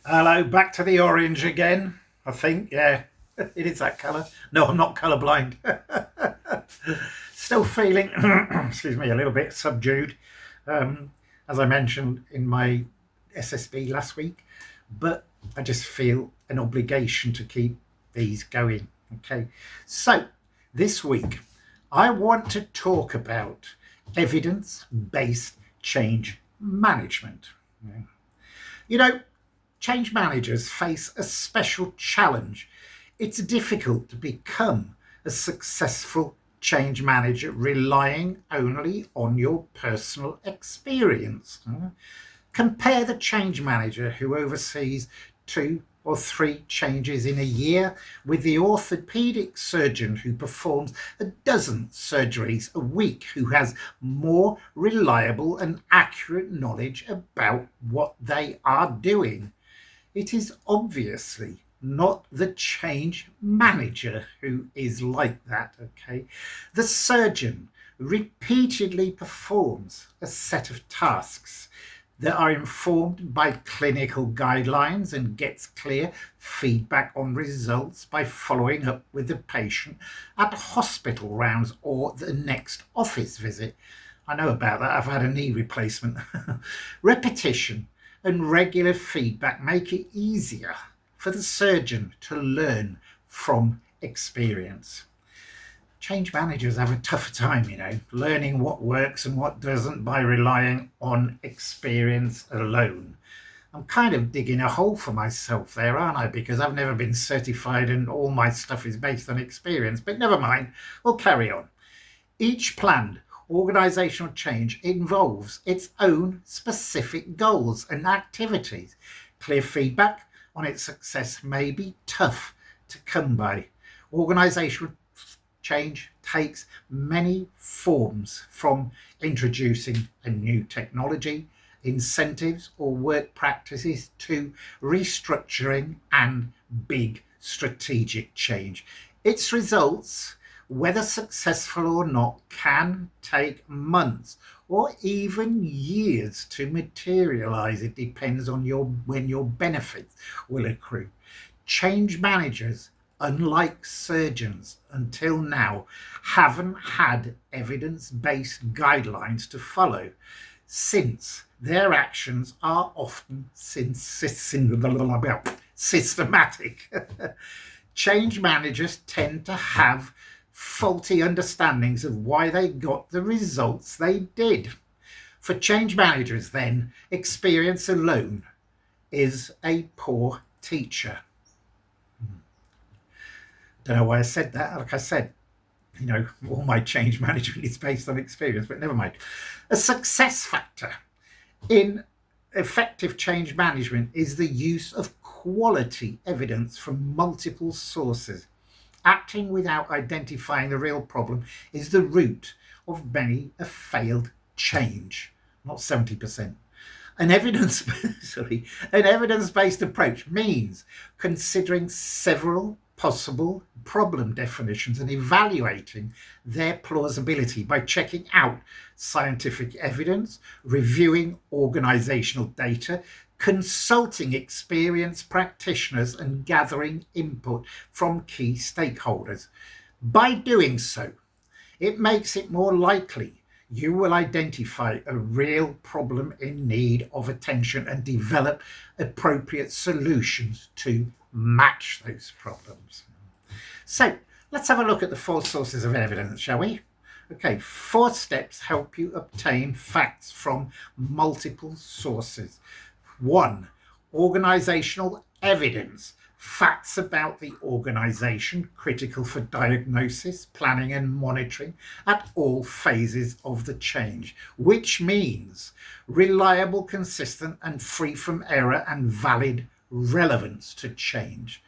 Hello, back to the orange again. I think, yeah, it is that colour. No, I'm not colourblind. Still feeling, excuse me, a little bit subdued, um, as I mentioned in my SSB last week. But I just feel an obligation to keep these going. Okay, so this week I want to talk about evidence-based change management. You know, change managers face a special challenge. It's difficult to become a successful change manager relying only on your personal experience. Compare the change manager who oversees 2 or 3 changes in a year with the orthopedic surgeon who performs a dozen surgeries a week, who has more reliable and accurate knowledge about what they are doing. It is obviously not the change manager who is like that, okay? The surgeon repeatedly performs a set of tasks that are informed by clinical guidelines and gets clear feedback on results by following up with the patient at hospital rounds or the next office visit. I know about that. I've had a knee replacement. Repetition and regular feedback make it easier for the surgeon to learn from experience. Change managers have a tougher time, learning what works and what doesn't by relying on experience alone. I'm kind of digging a hole for myself there, aren't I? Because I've never been certified and all my stuff is based on experience. But never mind, we'll carry on. Each planned organizational change involves its own specific goals and activities. Clear feedback on its success may be tough to come by. Organizational change takes many forms, from introducing a new technology, incentives, or work practices to restructuring and big strategic change. Its results, whether successful or not, can take months or even years to materialize. It depends on when your benefits will accrue. Change managers, unlike surgeons until now, haven't had evidence-based guidelines to follow, since their actions are often systematic. Change managers tend to have faulty understandings of why they got the results they did. For change managers, then, experience alone is a poor teacher. Don't know why I said that. Like I said, all my change management is based on experience, but never mind. A success factor in effective change management is the use of quality evidence from multiple sources. Acting without identifying the real problem is the root of many a failed change, not 70%. An evidence-based approach means considering several possible problem definitions and evaluating their plausibility by checking out scientific evidence, reviewing organizational data, consulting experienced practitioners, and gathering input from key stakeholders. By doing so, it makes it more likely you will identify a real problem in need of attention and develop appropriate solutions to match those problems. So let's have a look at the 4 sources of evidence, shall we? Okay, 4 steps help you obtain facts from multiple sources. 1. Organizational evidence. Facts about the organization, critical for diagnosis, planning and monitoring at all phases of the change, which means reliable, consistent and free from error and valid relevance to change.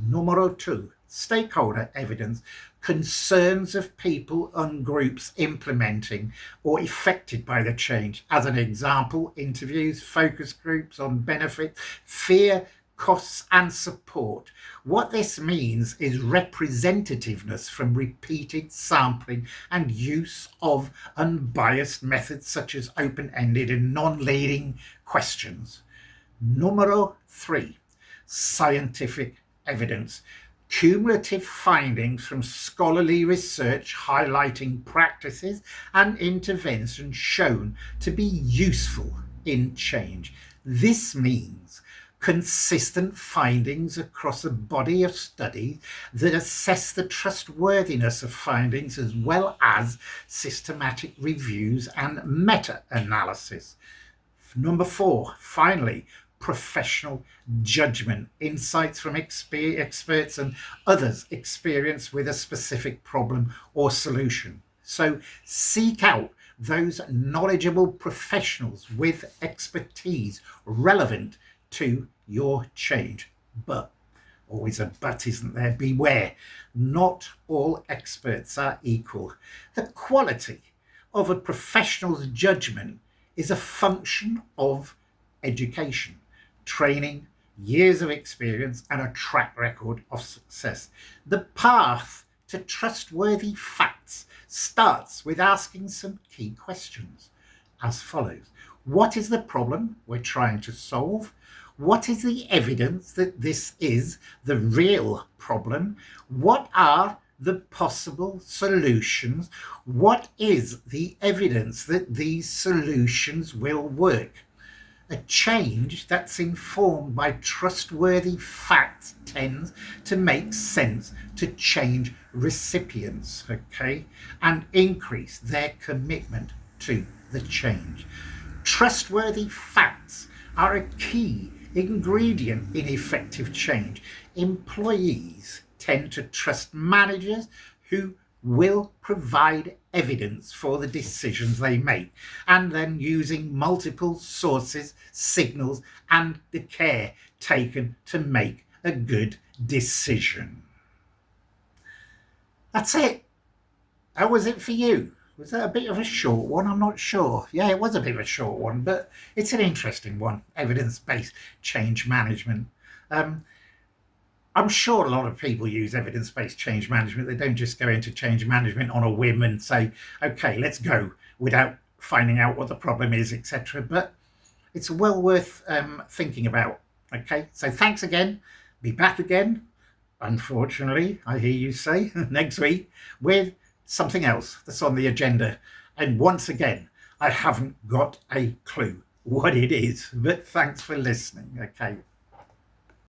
Numero 2, stakeholder evidence. Concerns of people and groups implementing or affected by the change. As an example, interviews, focus groups on benefit, fear, costs and support. What this means is representativeness from repeated sampling and use of unbiased methods such as open-ended and non-leading questions. Numero 3, scientific evidence. Cumulative findings from scholarly research highlighting practices and interventions shown to be useful in change. This means consistent findings across a body of studies that assess the trustworthiness of findings, as well as systematic reviews and meta-analysis. Number 4, finally, professional judgment, insights from experts and others experienced with a specific problem or solution. So seek out those knowledgeable professionals with expertise relevant to your change. But, always a but, isn't there? Beware, not all experts are equal. The quality of a professional's judgment is a function of education, training, years of experience, and a track record of success. The path to trustworthy facts starts with asking some key questions as follows. What is the problem we're trying to solve? What is the evidence that this is the real problem? What are the possible solutions? What is the evidence that these solutions will work? A change that's informed by trustworthy facts tends to make sense to change recipients, okay, and increase their commitment to the change. Trustworthy facts are a key ingredient in effective change. Employees tend to trust managers who will provide evidence for the decisions they make, and then using multiple sources, signals, and the care taken to make a good decision. That's it. How was it for you? Was that a bit of a short one? I'm not sure. Yeah, it was a bit of a short one, but it's an interesting one. Evidence-based change management. I'm sure a lot of people use evidence-based change management. They don't just go into change management on a whim and say, okay, let's go, without finding out what the problem is, etc. But it's well worth thinking about. Okay, so thanks again. Be back again, unfortunately, I hear you say, next week with something else that's on the agenda. And once again, I haven't got a clue what it is, but thanks for listening. Okay.